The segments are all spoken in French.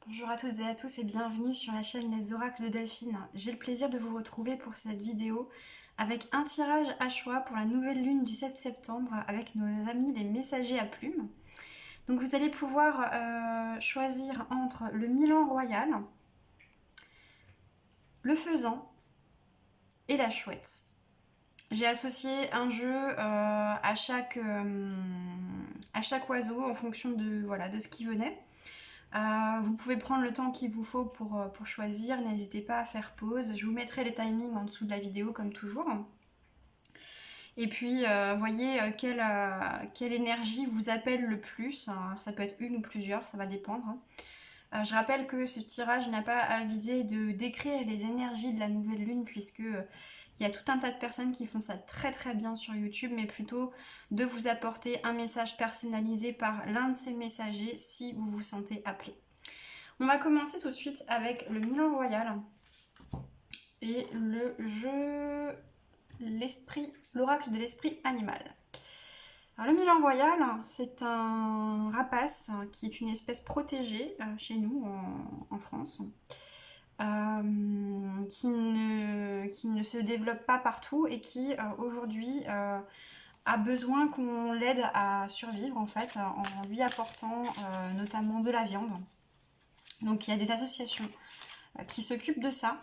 Bonjour à toutes et à tous et bienvenue sur la chaîne Les Oracles de Delphine. J'ai le plaisir de vous retrouver pour cette vidéo avec un tirage à choix pour la nouvelle lune du 7 septembre avec nos amis les messagers à plumes. Donc vous allez pouvoir choisir entre le Milan royal, le faisan et la chouette. J'ai associé un jeu à chaque oiseau en fonction de ce qui venait. Vous pouvez prendre le temps qu'il vous faut pour choisir, n'hésitez pas à faire pause. Je vous mettrai les timings en dessous de la vidéo comme toujours. Et puis voyez quelle énergie vous appelle le plus. Alors, ça peut être une ou plusieurs, ça va dépendre. Je rappelle que ce tirage n'a pas à viser de décrire les énergies de la nouvelle lune puisque il y a tout un tas de personnes qui font ça très très bien sur YouTube, mais plutôt de vous apporter un message personnalisé par l'un de ces messagers si vous vous sentez appelé. On va commencer tout de suite avec le Milan royal et le jeu l'oracle de l'esprit animal. Alors, le Milan royal, c'est un rapace qui est une espèce protégée chez nous en France. Qui ne se développe pas partout et qui aujourd'hui a besoin qu'on l'aide à survivre en fait en lui apportant notamment de la viande. Donc il y a des associations qui s'occupent de ça.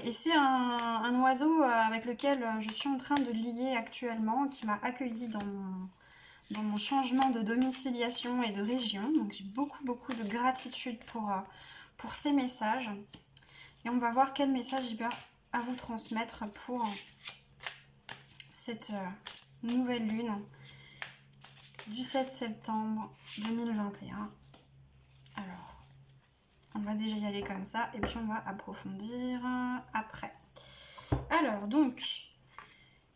Et c'est un oiseau avec lequel je suis en train de lier actuellement, qui m'a accueilli dans mon changement de domiciliation et de région. Donc j'ai beaucoup de gratitude pour ces messages. Et on va voir quel message j'ai à vous transmettre pour cette nouvelle lune du 7 septembre 2021. Alors, on va déjà y aller comme ça et puis on va approfondir après. Alors, donc,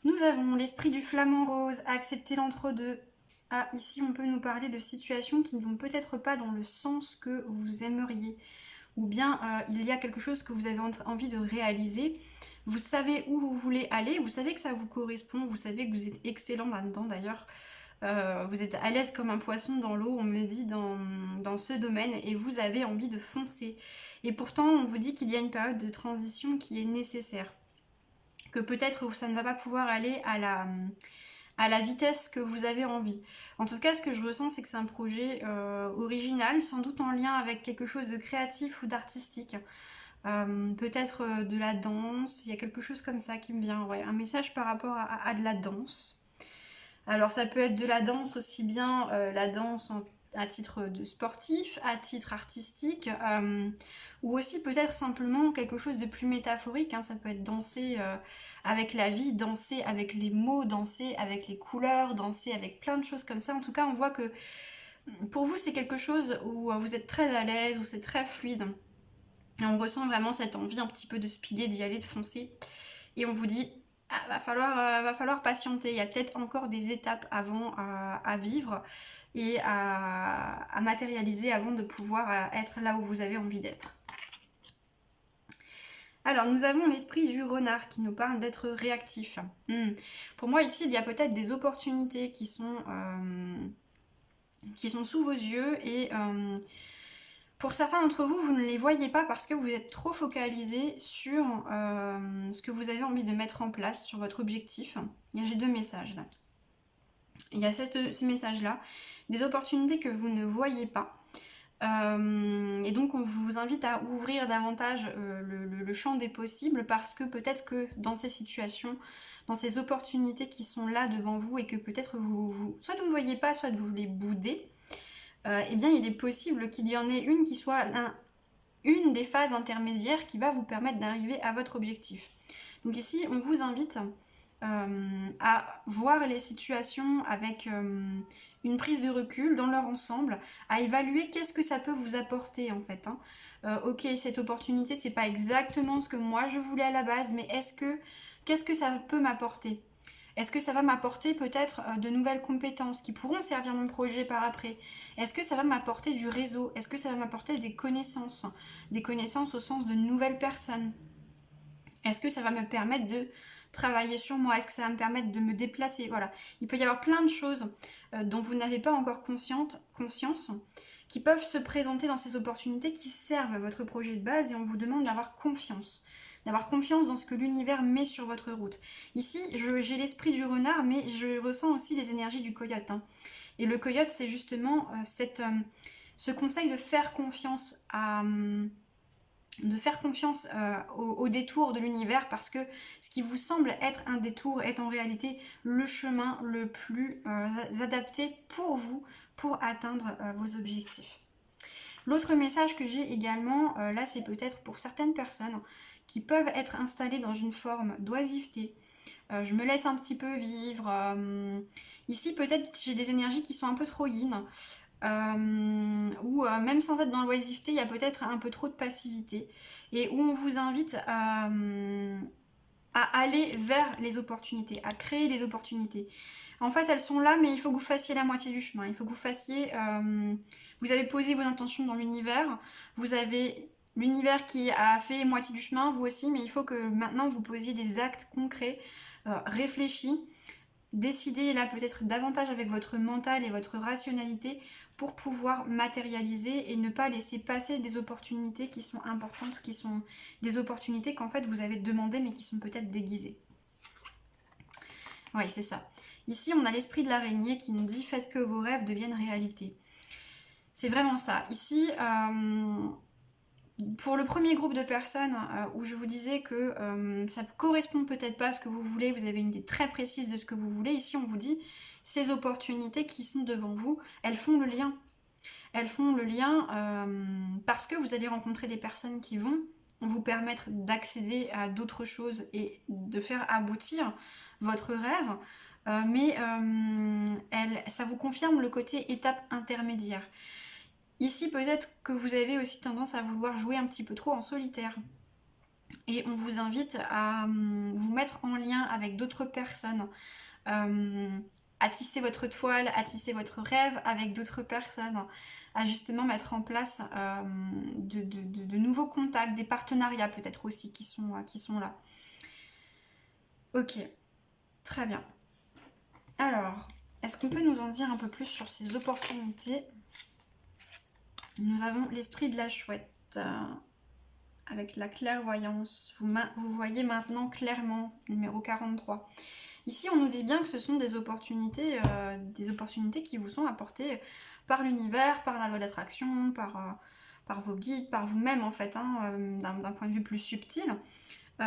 nous avons l'esprit du flamant rose, accepter l'entre-deux. Ah, ici, on peut nous parler de situations qui ne vont peut-être pas dans le sens que vous aimeriez. Ou bien il y a quelque chose que vous avez envie de réaliser. Vous savez où vous voulez aller, vous savez que ça vous correspond, vous savez que vous êtes excellent là-dedans d'ailleurs. Vous êtes à l'aise comme un poisson dans l'eau, on me dit dans ce domaine, et vous avez envie de foncer. Et pourtant, on vous dit qu'il y a une période de transition qui est nécessaire. Que peut-être ça ne va pas pouvoir aller à la vitesse que vous avez envie. En tout cas, ce que je ressens, c'est que c'est un projet original, sans doute en lien avec quelque chose de créatif ou d'artistique. Peut-être de la danse, il y a quelque chose comme ça qui me vient, ouais, un message par rapport à de la danse. Alors ça peut être de la danse aussi bien la danse à titre de sportif, à titre artistique, ou aussi peut-être simplement quelque chose de plus métaphorique, hein. Ça peut être danser avec la vie, danser avec les mots, danser avec les couleurs, danser avec plein de choses comme ça. En tout cas, on voit que pour vous, c'est quelque chose où vous êtes très à l'aise, où c'est très fluide. Et on ressent vraiment cette envie un petit peu de speeder, d'y aller, de foncer. Et on vous dit, va falloir patienter. Il y a peut-être encore des étapes avant à vivre et à matérialiser avant de pouvoir être là où vous avez envie d'être. Alors, nous avons l'esprit du renard qui nous parle d'être réactif. Pour moi, ici, il y a peut-être des opportunités qui sont sous vos yeux et pour certains d'entre vous, vous ne les voyez pas parce que vous êtes trop focalisé sur ce que vous avez envie de mettre en place, sur votre objectif. J'ai deux messages là. Il y a ce message-là, des opportunités que vous ne voyez pas. Et donc on vous invite à ouvrir davantage le champ des possibles parce que peut-être que dans ces situations, dans ces opportunités qui sont là devant vous et que peut-être soit vous ne voyez pas, soit vous les boudez, eh bien il est possible qu'il y en ait une qui soit une des phases intermédiaires qui va vous permettre d'arriver à votre objectif. Donc ici, on vous invite à voir les situations avec une prise de recul dans leur ensemble, à évaluer qu'est-ce que ça peut vous apporter en fait. Ok, cette opportunité, c'est pas exactement ce que moi je voulais à la base, mais qu'est-ce que ça peut m'apporter ? Est-ce que ça va m'apporter peut-être de nouvelles compétences qui pourront servir mon projet par après? Est-ce que ça va m'apporter du réseau? Est-ce que ça va m'apporter des connaissances? Des connaissances au sens de nouvelles personnes? Est-ce que ça va me permettre de travailler sur moi? Est-ce que ça va me permettre de me déplacer? Voilà. Il peut y avoir plein de choses dont vous n'avez pas encore conscience qui peuvent se présenter dans ces opportunités qui servent à votre projet de base et on vous demande d'avoir confiance. D'avoir confiance dans ce que l'univers met sur votre route. Ici, j'ai l'esprit du renard, mais je ressens aussi les énergies du coyote. Hein. Et le coyote, c'est justement ce conseil de faire confiance au détour de l'univers, parce que ce qui vous semble être un détour est en réalité le chemin le plus adapté pour vous pour atteindre vos objectifs. L'autre message que j'ai également, là c'est peut-être pour certaines personnes qui peuvent être installées dans une forme d'oisiveté. Je me laisse un petit peu vivre. Ici peut-être j'ai des énergies qui sont un peu trop yin. Ou même sans être dans l'oisiveté, il y a peut-être un peu trop de passivité. Et où on vous invite à aller vers les opportunités, à créer les opportunités. En fait, elles sont là, mais il faut que vous fassiez la moitié du chemin. Il faut que vous fassiez... vous avez posé vos intentions dans l'univers. Vous avez l'univers qui a fait moitié du chemin, vous aussi, mais il faut que maintenant vous posiez des actes concrets, réfléchis. Décidez là peut-être davantage avec votre mental et votre rationalité pour pouvoir matérialiser et ne pas laisser passer des opportunités qui sont importantes, qui sont des opportunités qu'en fait vous avez demandées mais qui sont peut-être déguisées. Oui, c'est ça. Ici, on a l'esprit de l'araignée qui nous dit « Faites que vos rêves deviennent réalité ». C'est vraiment ça. Ici, pour le premier groupe de personnes où je vous disais que ça ne correspond peut-être pas à ce que vous voulez, vous avez une idée très précise de ce que vous voulez, ici on vous dit ces opportunités qui sont devant vous, elles font le lien. Elles font le lien parce que vous allez rencontrer des personnes qui vont vous permettre d'accéder à d'autres choses et de faire aboutir votre rêve, mais ça vous confirme le côté étape intermédiaire. Ici, peut-être que vous avez aussi tendance à vouloir jouer un petit peu trop en solitaire. Et on vous invite à vous mettre en lien avec d'autres personnes, à tisser votre toile, à tisser votre rêve avec d'autres personnes, à justement mettre en place de nouveaux contacts, des partenariats peut-être aussi qui sont là. Ok, très bien. Alors, est-ce qu'on peut nous en dire un peu plus sur ces opportunités ? Nous avons l'esprit de la chouette avec la clairvoyance. Vous voyez maintenant clairement, numéro 43. Ici, on nous dit bien que ce sont des opportunités qui vous sont apportées par l'univers, par la loi d'attraction, par vos guides, par vous-même en fait, hein, d'un point de vue plus subtil. Oui,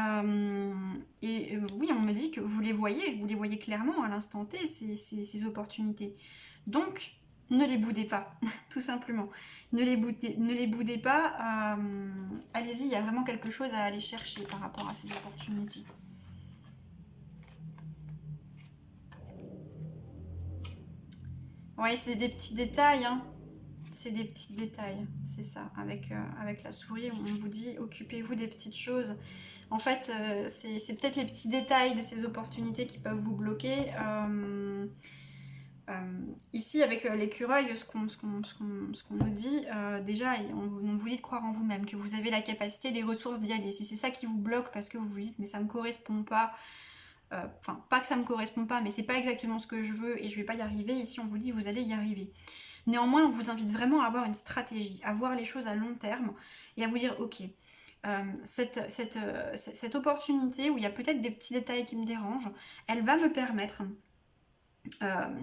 on me dit que vous les voyez clairement à l'instant T, ces opportunités. Donc, ne les boudez pas, tout simplement. Ne les boudez pas. Allez-y, il y a vraiment quelque chose à aller chercher par rapport à ces opportunités. Oui, c'est des petits détails, hein. C'est des petits détails, c'est ça. Avec la souris, on vous dit occupez-vous des petites choses. En fait, c'est peut-être les petits détails de ces opportunités qui peuvent vous bloquer. Ici, avec l'écureuil, ce qu'on nous dit, déjà, on vous dit de croire en vous-même, que vous avez la capacité, les ressources d'y aller. Si c'est ça qui vous bloque parce que vous vous dites mais ça me correspond pas, enfin pas que ça me correspond pas, mais c'est pas exactement ce que je veux et je vais pas y arriver, ici on vous dit vous allez y arriver. Néanmoins, on vous invite vraiment à avoir une stratégie, à voir les choses à long terme et à vous dire ok, cette opportunité où il y a peut-être des petits détails qui me dérangent, elle va me permettre...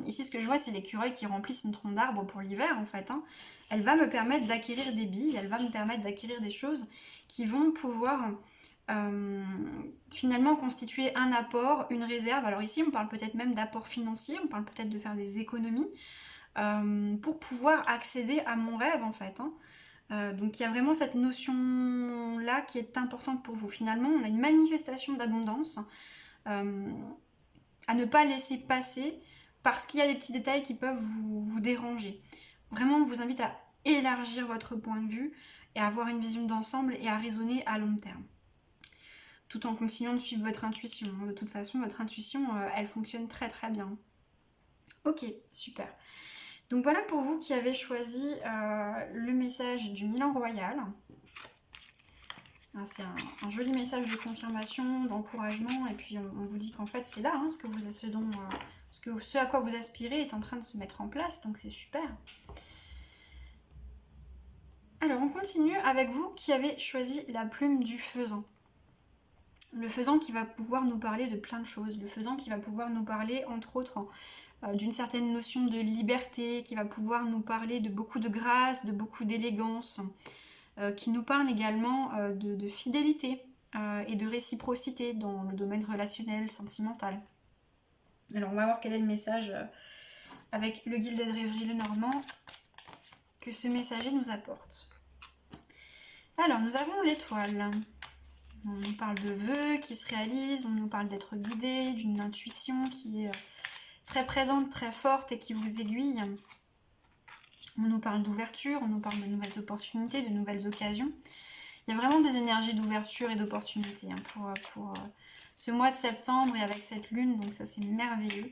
ici ce que je vois c'est l'écureuil qui remplissent une tronc d'arbre pour l'hiver en fait, hein. Elle va me permettre d'acquérir des billes, elle va me permettre d'acquérir des choses qui vont pouvoir finalement constituer un apport, une réserve. Alors ici on parle peut-être même d'apport financier, on parle peut-être de faire des économies pour pouvoir accéder à mon rêve en fait, hein. Donc il y a vraiment cette notion là qui est importante pour vous. Finalement on a une manifestation d'abondance à ne pas laisser passer parce qu'il y a des petits détails qui peuvent vous déranger. Vraiment on vous invite à élargir votre point de vue et à avoir une vision d'ensemble et à raisonner à long terme, tout en continuant de suivre votre intuition. De toute façon votre intuition elle fonctionne très très bien. Ok, super. Donc voilà pour vous qui avez choisi le message du Milan Royal. C'est un joli message de confirmation, d'encouragement, et puis on vous dit qu'en fait c'est là, hein, ce à quoi vous aspirez est en train de se mettre en place, donc c'est super. Alors, on continue avec vous qui avez choisi la plume du faisan. Le faisan qui va pouvoir nous parler de plein de choses. Le faisan qui va pouvoir nous parler, entre autres, d'une certaine notion de liberté, qui va pouvoir nous parler de beaucoup de grâce, de beaucoup d'élégance, qui nous parle également de fidélité et de réciprocité dans le domaine relationnel, sentimental. Alors, on va voir quel est le message avec le guide de rêverie Lenormand que ce messager nous apporte. Alors, nous avons l'étoile. On nous parle de vœux qui se réalisent, on nous parle d'être guidé, d'une intuition qui est très présente, très forte et qui vous aiguille. On nous parle d'ouverture, on nous parle de nouvelles opportunités, de nouvelles occasions. Il y a vraiment des énergies d'ouverture et d'opportunité pour ce mois de septembre et avec cette lune, donc ça c'est merveilleux.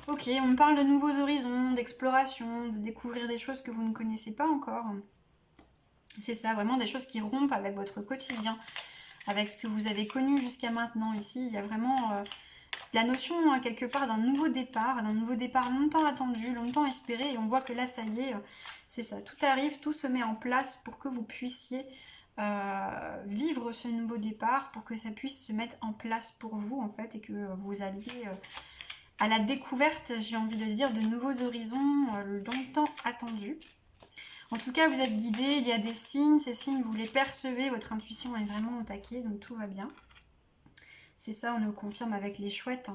Ok, on parle de nouveaux horizons, d'exploration, de découvrir des choses que vous ne connaissez pas encore. C'est ça, vraiment des choses qui rompent avec votre quotidien, avec ce que vous avez connu jusqu'à maintenant. Ici, il y a vraiment la notion, quelque part, d'un nouveau départ longtemps attendu, longtemps espéré. Et on voit que là, ça y est, c'est ça. Tout arrive, tout se met en place pour que vous puissiez vivre ce nouveau départ, pour que ça puisse se mettre en place pour vous, en fait, et que vous alliez à la découverte, j'ai envie de dire, de nouveaux horizons longtemps attendus. En tout cas, vous êtes guidé, il y a des signes, ces signes, vous les percevez, votre intuition est vraiment au taquet, donc tout va bien. C'est ça, on nous le confirme avec les chouettes.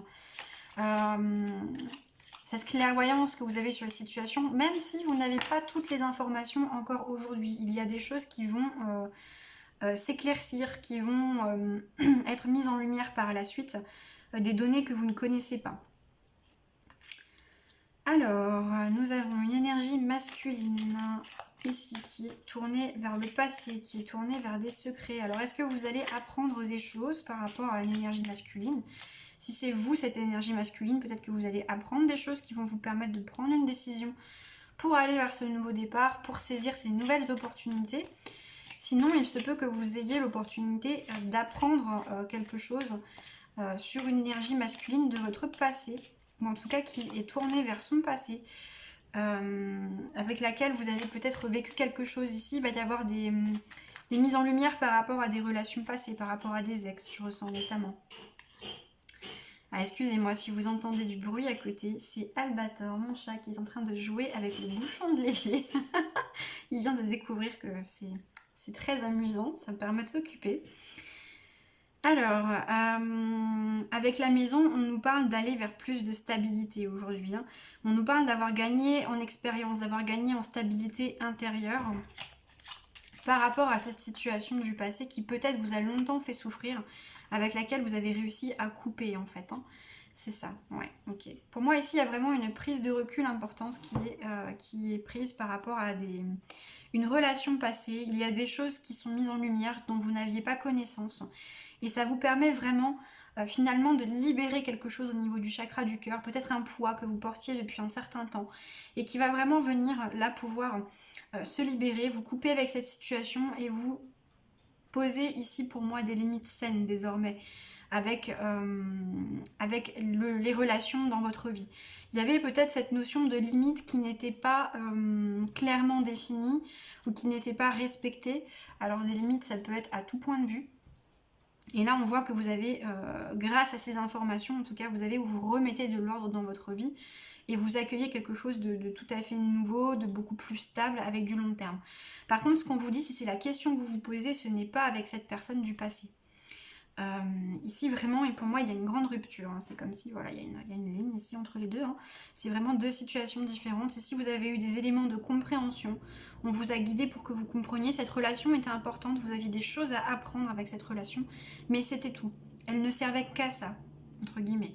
Cette clairvoyance que vous avez sur les situations, même si vous n'avez pas toutes les informations encore aujourd'hui, il y a des choses qui vont s'éclaircir, qui vont être mises en lumière par la suite, des données que vous ne connaissez pas. Alors, nous avons une énergie masculine ici qui est tournée vers le passé, qui est tournée vers des secrets. Alors, est-ce que vous allez apprendre des choses par rapport à une énergie masculine? Si c'est vous, cette énergie masculine, peut-être que vous allez apprendre des choses qui vont vous permettre de prendre une décision pour aller vers ce nouveau départ, pour saisir ces nouvelles opportunités. Sinon, il se peut que vous ayez l'opportunité d'apprendre quelque chose sur une énergie masculine de votre passé, ou en tout cas qui est tournée vers son passé, avec laquelle vous avez peut-être vécu quelque chose ici. Il va y avoir des mises en lumière par rapport à des relations passées, par rapport à des ex, je ressens notamment. Ah, excusez-moi si vous entendez du bruit à côté, c'est Albator, mon chat, qui est en train de jouer avec le bouchon de l'évier. Il vient de découvrir que c'est très amusant, ça me permet de s'occuper. Alors, avec la maison, on nous parle d'aller vers plus de stabilité aujourd'hui. Hein. On nous parle d'avoir gagné en expérience, d'avoir gagné en stabilité intérieure par rapport à cette situation du passé qui peut-être vous a longtemps fait souffrir, avec laquelle vous avez réussi à couper en fait. Hein. C'est ça, ouais, ok. Pour moi ici, il y a vraiment une prise de recul importante qui est prise par rapport à une relation passée. Il y a des choses qui sont mises en lumière dont vous n'aviez pas connaissance. Et ça vous permet vraiment finalement de libérer quelque chose au niveau du chakra du cœur, peut-être un poids que vous portiez depuis un certain temps et qui va vraiment venir là pouvoir se libérer, vous couper avec cette situation et vous poser ici pour moi des limites saines désormais avec les relations dans votre vie. Il y avait peut-être cette notion de limite qui n'était pas clairement définie ou qui n'était pas respectée. Alors des limites, ça peut être à tout point de vue. Et là, on voit que vous avez, grâce à ces informations, en tout cas, vous remettez de l'ordre dans votre vie et vous accueillez quelque chose de tout à fait nouveau, de beaucoup plus stable, avec du long terme. Par contre, ce qu'on vous dit, si c'est la question que vous vous posez, ce n'est pas avec cette personne du passé. Ici, vraiment, et pour moi, il y a une grande rupture. Hein. C'est comme si, voilà, il y a une ligne ici entre les deux. Hein. C'est vraiment deux situations différentes. Et si vous avez eu des éléments de compréhension, on vous a guidé pour que vous compreniez. Cette relation était importante, vous aviez des choses à apprendre avec cette relation, mais c'était tout. Elle ne servait qu'à ça, entre guillemets.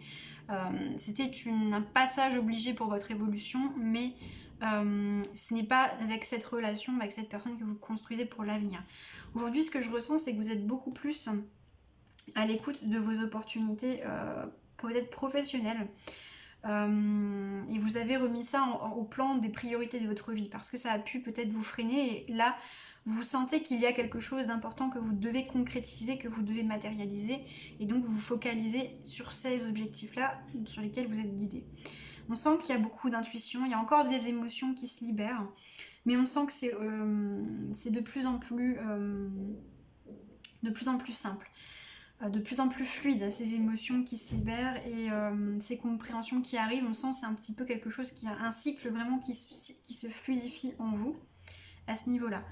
C'était un passage obligé pour votre évolution, mais ce n'est pas avec cette relation, avec cette personne que vous construisez pour l'avenir. Aujourd'hui, ce que je ressens, c'est que vous êtes beaucoup plus à l'écoute de vos opportunités peut-être professionnelles et vous avez remis ça au plan des priorités de votre vie parce que ça a pu peut-être vous freiner et là vous sentez qu'il y a quelque chose d'important que vous devez concrétiser, que vous devez matérialiser et donc vous vous focalisez sur ces objectifs-là sur lesquels vous êtes guidé. On sent qu'il y a beaucoup d'intuition, il y a encore des émotions qui se libèrent, mais on sent que c'est de plus en plus simple, de plus en plus fluide, ces émotions qui se libèrent et ces compréhensions qui arrivent. On sent que c'est un petit peu quelque chose qui a un cycle vraiment qui se fluidifie en vous à ce niveau-là.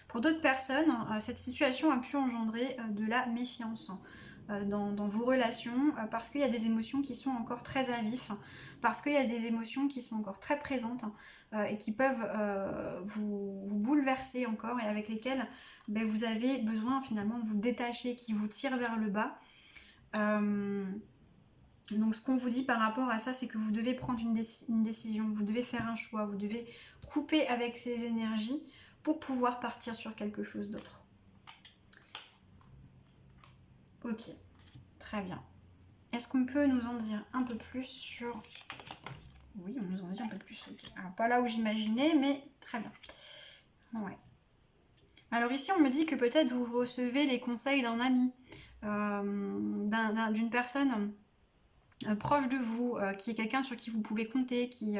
Pour d'autres personnes, cette situation a pu engendrer de la méfiance dans vos relations, parce qu'il y a des émotions qui sont encore très à vif, parce qu'il y a des émotions qui sont encore très présentes et qui peuvent vous bouleverser encore, et avec lesquelles vous avez besoin finalement de vous détacher, qui vous tirent vers le bas. Donc ce qu'on vous dit par rapport à ça, c'est que vous devez prendre une décision, vous devez faire un choix, vous devez couper avec ces énergies pour pouvoir partir sur quelque chose d'autre. Ok, très bien. Est-ce qu'on peut nous en dire un peu plus sur... Oui, on nous en dit un peu plus, ok. Alors pas là où j'imaginais, mais très bien. Ouais. Alors ici, on me dit que peut-être vous recevez les conseils d'un ami, d'une personne proche de vous, qui est quelqu'un sur qui vous pouvez compter, qui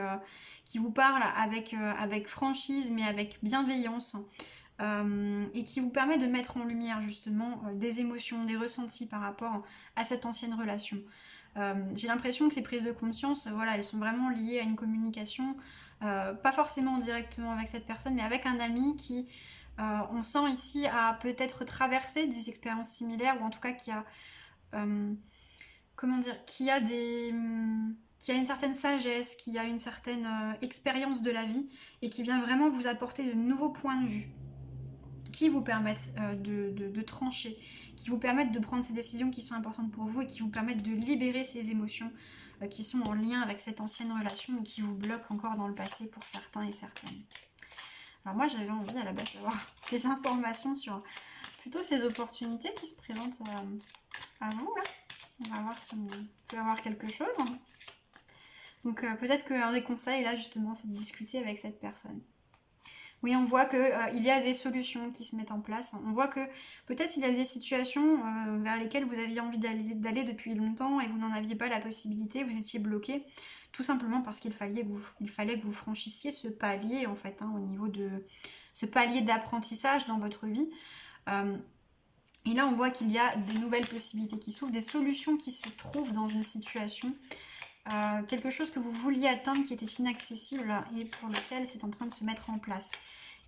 vous parle avec franchise mais avec bienveillance, et qui vous permet de mettre en lumière justement des émotions, des ressentis par rapport à cette ancienne relation. J'ai l'impression que ces prises de conscience, voilà, elles sont vraiment liées à une communication, pas forcément directement avec cette personne, mais avec un ami qui, on sent ici, a peut-être traversé des expériences similaires, ou en tout cas qui a... comment dire, qui a une certaine sagesse, qui a une certaine expérience de la vie, et qui vient vraiment vous apporter de nouveaux points de vue qui vous permettent de trancher, qui vous permettent de prendre ces décisions qui sont importantes pour vous et qui vous permettent de libérer ces émotions qui sont en lien avec cette ancienne relation ou qui vous bloquent encore dans le passé pour certains et certaines. Alors moi j'avais envie à la base d'avoir des informations sur plutôt ces opportunités qui se présentent à vous là. On va voir si on peut avoir quelque chose. Donc peut-être qu'un des conseils là justement c'est de discuter avec cette personne. Oui, on voit qu'il y a des solutions qui se mettent en place. On voit que peut-être il y a des situations vers lesquelles vous aviez envie d'aller depuis longtemps et vous n'en aviez pas la possibilité, vous étiez bloqué, tout simplement parce qu'il fallait que vous franchissiez ce palier en fait, au niveau de ce palier d'apprentissage dans votre vie. Et là, on voit qu'il y a des nouvelles possibilités qui s'ouvrent, des solutions qui se trouvent dans une situation, quelque chose que vous vouliez atteindre qui était inaccessible et pour lequel c'est en train de se mettre en place.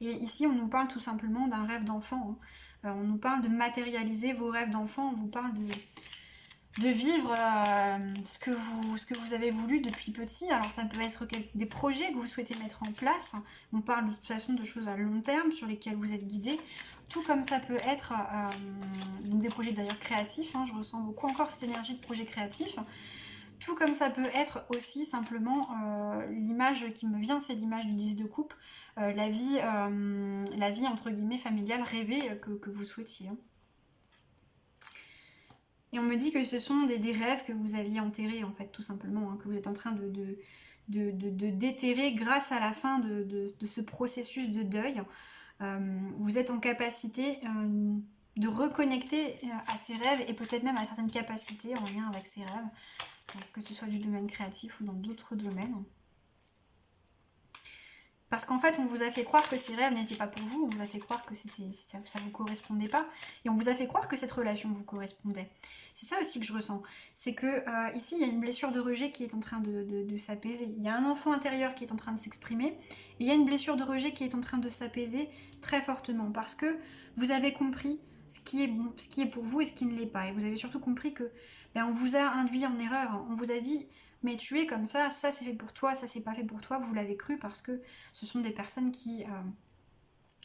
Et ici, on nous parle tout simplement d'un rêve d'enfant. On nous parle de matérialiser vos rêves d'enfant, on vous parle de vivre ce que vous avez voulu depuis petit. Alors ça peut être des projets que vous souhaitez mettre en place. On parle de toute façon de choses à long terme sur lesquelles vous êtes guidé. Tout comme ça peut être des projets d'ailleurs créatifs. Je ressens beaucoup encore cette énergie de projet créatif. Tout comme ça peut être aussi simplement l'image qui me vient, c'est l'image du 10 de coupe, la vie entre guillemets familiale rêvée que vous souhaitiez. Et on me dit que ce sont des rêves que vous aviez enterrés en fait, tout simplement, que vous êtes en train de déterrer grâce à la fin de ce processus de deuil. Vous êtes en capacité de reconnecter à ces rêves et peut-être même à certaines capacités en lien avec ces rêves, que ce soit du domaine créatif ou dans d'autres domaines. Parce qu'en fait, on vous a fait croire que ces rêves n'étaient pas pour vous, on vous a fait croire que ça ne vous correspondait pas, et on vous a fait croire que cette relation vous correspondait. C'est ça aussi que je ressens. C'est que ici, il y a une blessure de rejet qui est en train de s'apaiser. Il y a un enfant intérieur qui est en train de s'exprimer, et il y a une blessure de rejet qui est en train de s'apaiser très fortement, parce que vous avez compris ce qui est pour vous et ce qui ne l'est pas. Et vous avez surtout compris que on vous a induit en erreur. On vous a dit... mais tu es comme ça c'est fait pour toi, ça c'est pas fait pour toi, vous l'avez cru parce que ce sont des personnes qui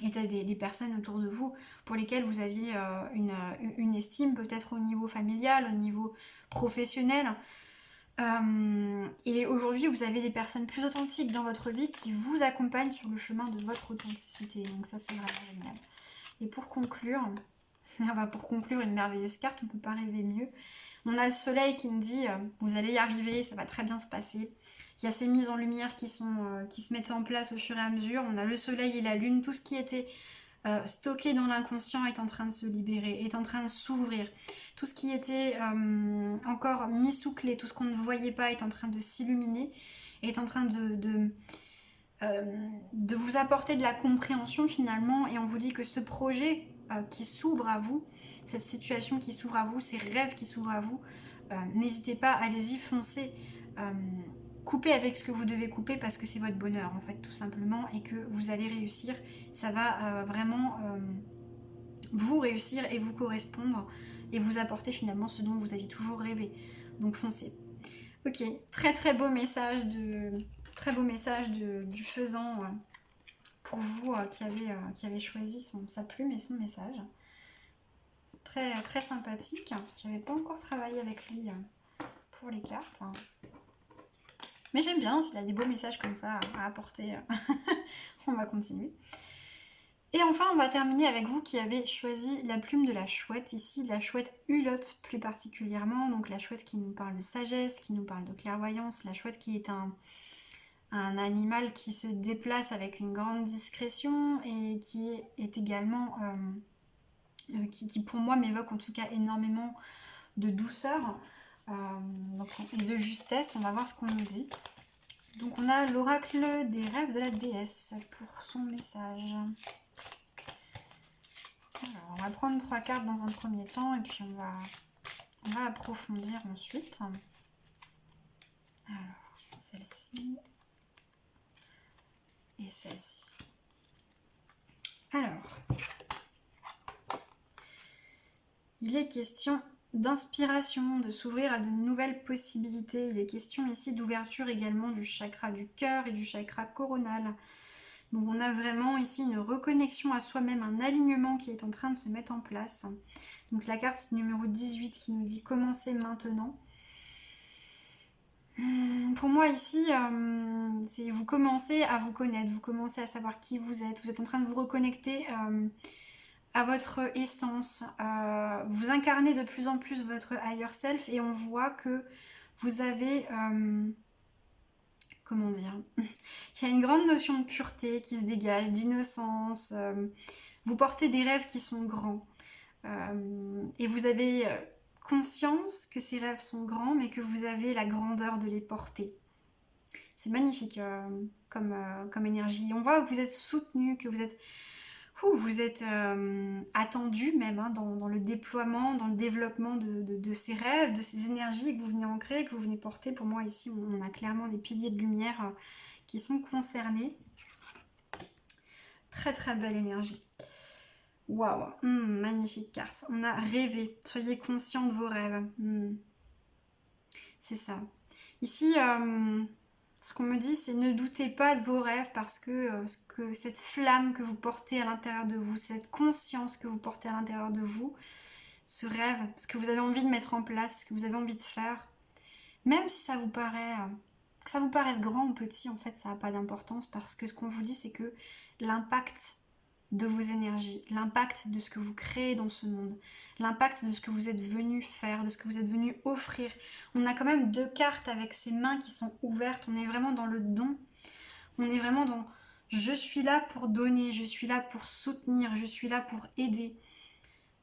étaient des personnes autour de vous pour lesquelles vous aviez une estime peut-être au niveau familial, au niveau professionnel. Et aujourd'hui vous avez des personnes plus authentiques dans votre vie qui vous accompagnent sur le chemin de votre authenticité. Donc ça c'est vraiment génial. Et pour conclure une merveilleuse carte, on ne peut pas rêver mieux. On a le soleil qui nous dit vous allez y arriver, ça va très bien se passer. Il y a ces mises en lumière qui se mettent en place au fur et à mesure. On a le soleil et la lune, tout ce qui était stocké dans l'inconscient est en train de se libérer, est en train de s'ouvrir. Tout ce qui était encore mis sous clé, tout ce qu'on ne voyait pas est en train de s'illuminer, est en train de vous apporter de la compréhension finalement, et on vous dit que ce projet qui s'ouvre à vous, cette situation qui s'ouvre à vous, ces rêves qui s'ouvrent à vous, n'hésitez pas, allez-y, foncez, coupez avec ce que vous devez couper parce que c'est votre bonheur en fait tout simplement, et que vous allez réussir, ça va vraiment vous réussir et vous correspondre et vous apporter finalement ce dont vous aviez toujours rêvé, donc foncez. Ok, très très beau message du faisan pour vous qui avez choisi sa plume et son message. Très très sympathique. J'avais pas encore travaillé avec lui pour les cartes. Mais j'aime bien, s'il a des beaux messages comme ça à apporter. On va continuer. Et enfin, on va terminer avec vous qui avez choisi la plume de la chouette, ici la chouette Hulotte plus particulièrement, donc la chouette qui nous parle de sagesse, qui nous parle de clairvoyance, la chouette qui est un animal qui se déplace avec une grande discrétion et qui est également, qui pour moi m'évoque en tout cas énormément de douceur et de justesse. On va voir ce qu'on nous dit. Donc on a l'oracle des rêves de la déesse pour son message. Alors, on va prendre 3 cartes dans un premier temps et puis on va approfondir ensuite. Alors, celle-ci et celle-ci. Alors, il est question d'inspiration, de s'ouvrir à de nouvelles possibilités. Il est question ici d'ouverture également du chakra du cœur et du chakra coronal. Donc on a vraiment ici une reconnexion à soi-même, un alignement qui est en train de se mettre en place. Donc la carte numéro 18 qui nous dit commencer maintenant. Pour moi ici, c'est vous commencez à vous connaître, vous commencez à savoir qui vous êtes en train de vous reconnecter à votre essence, vous incarnez de plus en plus votre higher self et on voit que vous avez... comment dire, il y a une grande notion de pureté qui se dégage, d'innocence, vous portez des rêves qui sont grands et vous avez conscience que ces rêves sont grands mais que vous avez la grandeur de les porter. C'est magnifique comme énergie. On voit que vous êtes soutenu, que vous êtes attendu même dans le déploiement, dans le développement de ces rêves, de ces énergies que vous venez ancrer, que vous venez porter. Pour moi ici, on a clairement des piliers de lumière qui sont concernés. Très très belle énergie. Waouh, magnifique carte. On a rêvé. Soyez conscient de vos rêves. C'est ça. Ici, ce qu'on me dit, c'est ne doutez pas de vos rêves parce que cette flamme que vous portez à l'intérieur de vous, cette conscience que vous portez à l'intérieur de vous, ce rêve, ce que vous avez envie de mettre en place, ce que vous avez envie de faire, même si ça vous paraît, que ça vous paraisse grand ou petit, en fait, ça n'a pas d'importance parce que ce qu'on vous dit, c'est que l'impact de vos énergies, l'impact de ce que vous créez dans ce monde, l'impact de ce que vous êtes venu faire, de ce que vous êtes venu offrir. On a quand même 2 cartes avec ces mains qui sont ouvertes, on est vraiment dans le don, on est vraiment dans je suis là pour donner, je suis là pour soutenir, je suis là pour aider.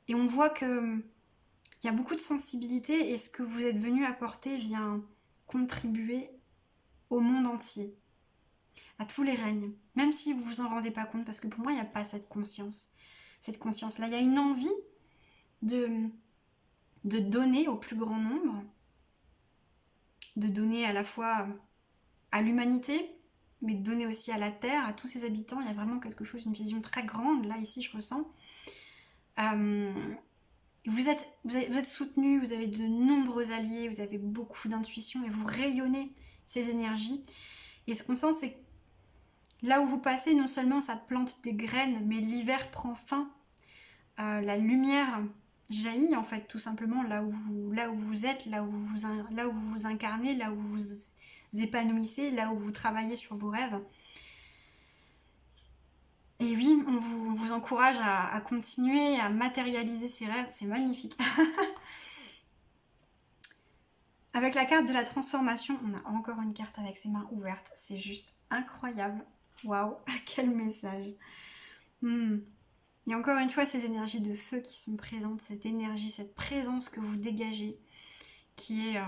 Et on voit que il y a beaucoup de sensibilité et ce que vous êtes venu apporter vient contribuer au monde entier, à tous les règnes, même si vous vous en rendez pas compte, parce que pour moi, il n'y a pas cette conscience-là. Il y a une envie de donner au plus grand nombre, de donner à la fois à l'humanité, mais de donner aussi à la Terre, à tous ses habitants. Il y a vraiment quelque chose, une vision très grande, là, ici, je ressens. Vous êtes soutenu, vous avez de nombreux alliés, vous avez beaucoup d'intuition et vous rayonnez ces énergies. Et ce qu'on sent, c'est que là où vous passez, non seulement ça plante des graines, mais l'hiver prend fin. La lumière jaillit en fait, tout simplement, là où vous êtes, là où vous vous incarnez, là où vous vous épanouissez, là où vous travaillez sur vos rêves. Et oui, on vous encourage à continuer à matérialiser ces rêves, c'est magnifique. Avec la carte de la transformation, on a encore une carte avec ses mains ouvertes, c'est juste incroyable. Waouh, quel message. Et encore une fois, ces énergies de feu qui sont présentes, cette énergie, cette présence que vous dégagez, qui est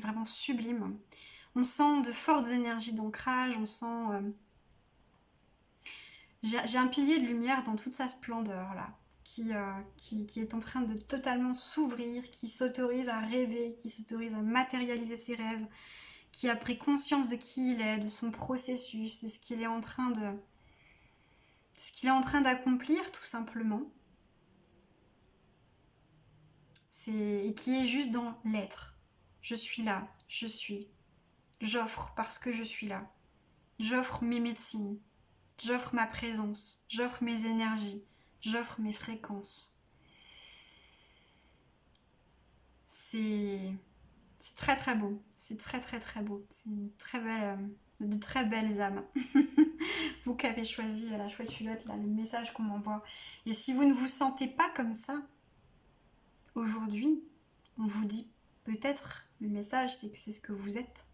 vraiment sublime. On sent de fortes énergies d'ancrage, on sent J'ai un pilier de lumière dans toute sa splendeur là, qui est en train de totalement s'ouvrir, qui s'autorise à rêver, qui s'autorise à matérialiser ses rêves, qui a pris conscience de qui il est, de son processus, de ce qu'il est en train d'accomplir tout simplement. Et qui est juste dans l'être. Je suis là, je suis. J'offre parce que je suis là. J'offre mes médecines. J'offre ma présence. J'offre mes énergies. J'offre mes fréquences. C'est très très beau. C'est très très très beau. C'est une très belle, de très belles âmes. Vous qui avez choisi la chouette culotte, là, le message qu'on m'envoie. Et si vous ne vous sentez pas comme ça, aujourd'hui, on vous dit peut-être, le message, c'est que c'est ce que vous êtes.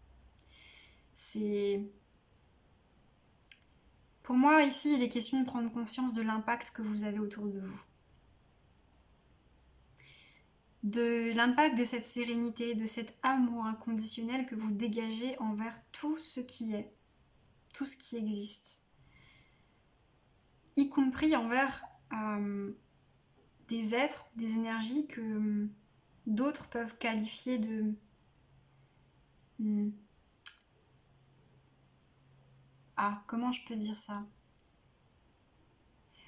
Pour moi, ici, il est question de prendre conscience de l'impact que vous avez autour de vous. De l'impact de cette sérénité, de cet amour inconditionnel que vous dégagez envers tout ce qui est, tout ce qui existe. Y compris envers des êtres, des énergies que d'autres peuvent qualifier de... comment je peux dire ça ?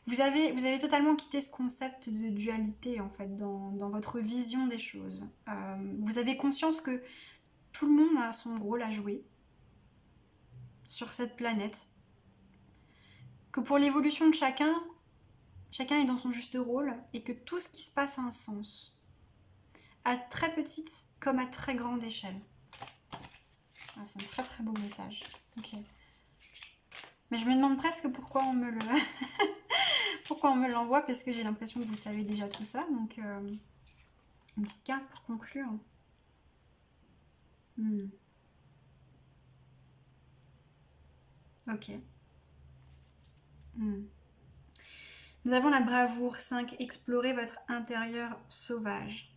Vous avez totalement quitté ce concept de dualité, en fait, dans votre vision des choses. Vous avez conscience que tout le monde a son rôle à jouer sur cette planète. Que pour l'évolution de chacun est dans son juste rôle et que tout ce qui se passe a un sens. À très petite comme à très grande échelle. C'est un très très beau message. Ok. Mais je me demande presque pourquoi on me le... pourquoi on me l'envoie, parce que j'ai l'impression que vous savez déjà tout ça. Donc, une petite carte pour conclure. Ok. Nous avons la bravoure 5. Explorer votre intérieur sauvage.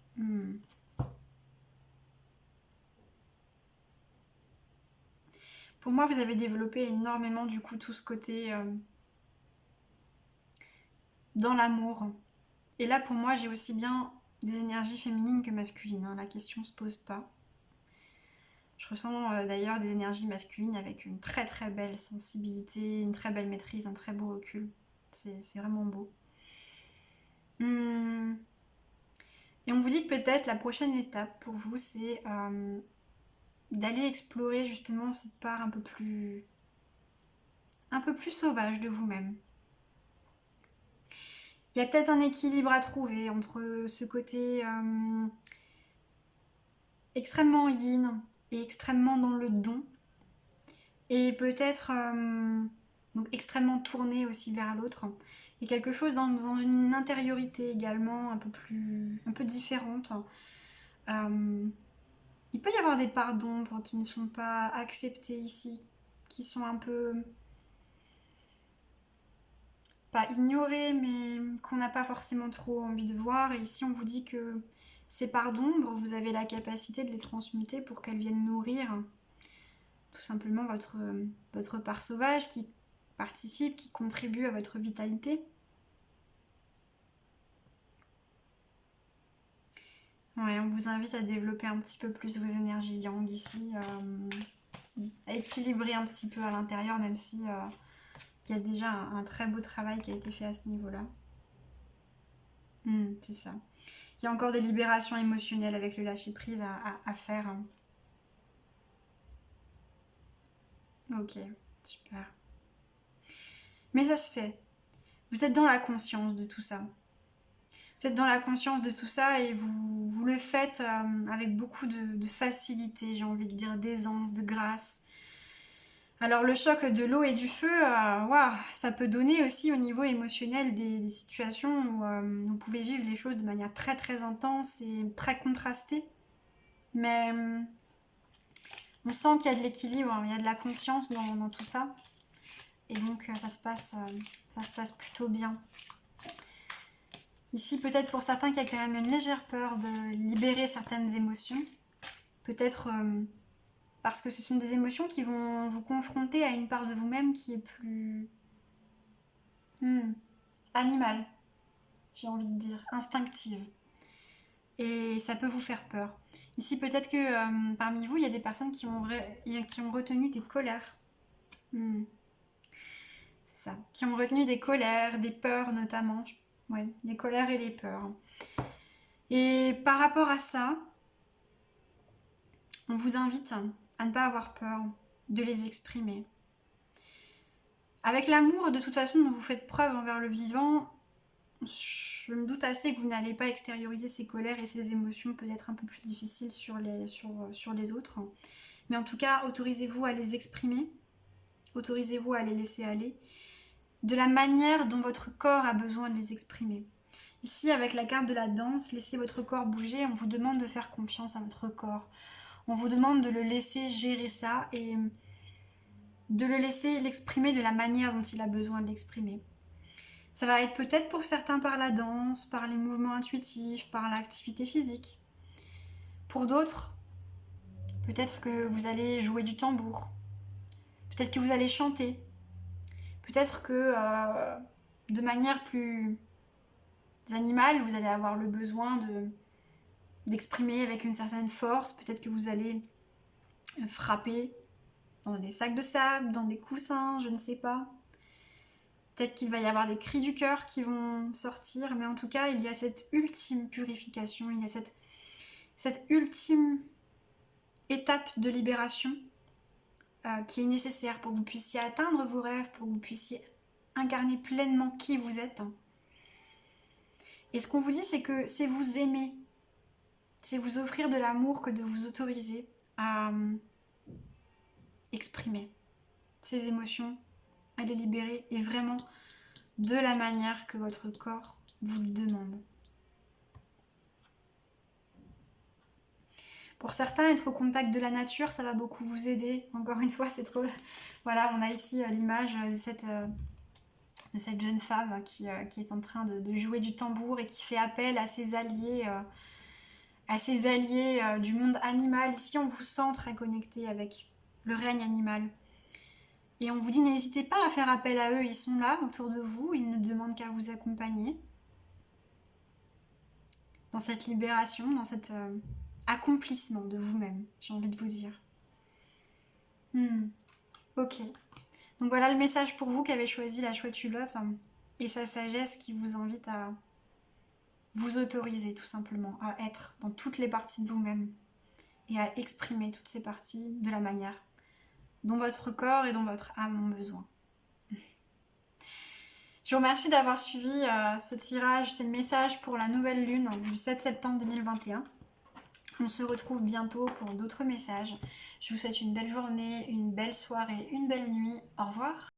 Pour moi, vous avez développé énormément du coup tout ce côté dans l'amour. Et là, pour moi, j'ai aussi bien des énergies féminines que masculines. La question se pose pas. Je ressens d'ailleurs des énergies masculines avec une très très belle sensibilité, une très belle maîtrise, un très beau recul. C'est vraiment beau. Et on vous dit que peut-être la prochaine étape pour vous, c'est d'aller explorer justement cette part un peu plus sauvage de vous-même. Il y a peut-être un équilibre à trouver entre ce côté extrêmement yin et extrêmement dans le don, et peut-être donc extrêmement tourné aussi vers l'autre, et quelque chose dans une intériorité également un peu différente. Il peut y avoir des parts d'ombre qui ne sont pas acceptées ici, qui sont un peu pas ignorées, mais qu'on n'a pas forcément trop envie de voir. Et ici on vous dit que ces parts d'ombre, vous avez la capacité de les transmuter pour qu'elles viennent nourrir tout simplement votre part sauvage qui participe, qui contribue à votre vitalité. Ouais, on vous invite à développer un petit peu plus vos énergies yang ici, à équilibrer un petit peu à l'intérieur, même si il y a déjà un très beau travail qui a été fait à ce niveau-là. C'est ça. Il y a encore des libérations émotionnelles avec le lâcher-prise à faire. Ok, super. Mais ça se fait. Vous êtes dans la conscience de tout ça. Vous êtes dans la conscience de tout ça et vous le faites avec beaucoup de facilité, j'ai envie de dire, d'aisance, de grâce. Alors le choc de l'eau et du feu, ça peut donner aussi au niveau émotionnel des situations où vous pouvez vivre les choses de manière très très intense et très contrastée. Mais on sent qu'il y a de l'équilibre, il y a de la conscience dans tout ça. Et donc ça se passe plutôt bien. Ici, peut-être pour certains, qu'il y a quand même une légère peur de libérer certaines émotions. Peut-être parce que ce sont des émotions qui vont vous confronter à une part de vous-même qui est plus Animale, j'ai envie de dire, instinctive. Et ça peut vous faire peur. Ici, peut-être que parmi vous, il y a des personnes qui ont retenu des colères. C'est ça. Qui ont retenu des colères, des peurs notamment. Ouais, les colères et les peurs. Et par rapport à ça, on vous invite à ne pas avoir peur de les exprimer. Avec l'amour, de toute façon, dont vous faites preuve envers le vivant, je me doute assez que vous n'allez pas extérioriser ces colères et ces émotions peut-être un peu plus difficiles sur les autres. Mais en tout cas, autorisez-vous à les exprimer, autorisez-vous à les laisser aller, de la manière dont votre corps a besoin de les exprimer. Ici, avec la carte de la danse, laissez votre corps bouger, on vous demande de faire confiance à votre corps. On vous demande de le laisser gérer ça et de le laisser l'exprimer de la manière dont il a besoin de l'exprimer. Ça va être peut-être pour certains par la danse, par les mouvements intuitifs, par l'activité physique. Pour d'autres, peut-être que vous allez jouer du tambour. Peut-être que vous allez chanter. Peut-être que de manière plus animale, vous allez avoir le besoin d'exprimer avec une certaine force. Peut-être que vous allez frapper dans des sacs de sable, dans des coussins, je ne sais pas. Peut-être qu'il va y avoir des cris du cœur qui vont sortir, mais en tout cas, il y a cette ultime purification, il y a cette ultime étape de libération qui est nécessaire pour que vous puissiez atteindre vos rêves, pour que vous puissiez incarner pleinement qui vous êtes. Et ce qu'on vous dit, c'est que c'est vous aimer, c'est vous offrir de l'amour que de vous autoriser à exprimer ces émotions, à les libérer et vraiment de la manière que votre corps vous le demande. Pour certains, être au contact de la nature, ça va beaucoup vous aider. Encore une fois, c'est trop... Voilà, on a ici l'image de cette jeune femme qui est en train de jouer du tambour et qui fait appel à ses alliés, du monde animal. Ici, on vous sent très connecté avec le règne animal. Et on vous dit, n'hésitez pas à faire appel à eux, ils sont là, autour de vous, ils ne demandent qu'à vous accompagner. Dans cette libération, dans cet accomplissement de vous-même, j'ai envie de vous dire. Ok. Donc voilà le message pour vous qui avez choisi la chouette Hulotte et sa sagesse qui vous invite à vous autoriser tout simplement à être dans toutes les parties de vous-même et à exprimer toutes ces parties de la manière dont votre corps et dont votre âme ont besoin. Je vous remercie d'avoir suivi ce tirage, c'est le message pour la nouvelle lune du 7 septembre 2021. On se retrouve bientôt pour d'autres messages. Je vous souhaite une belle journée, une belle soirée, une belle nuit. Au revoir.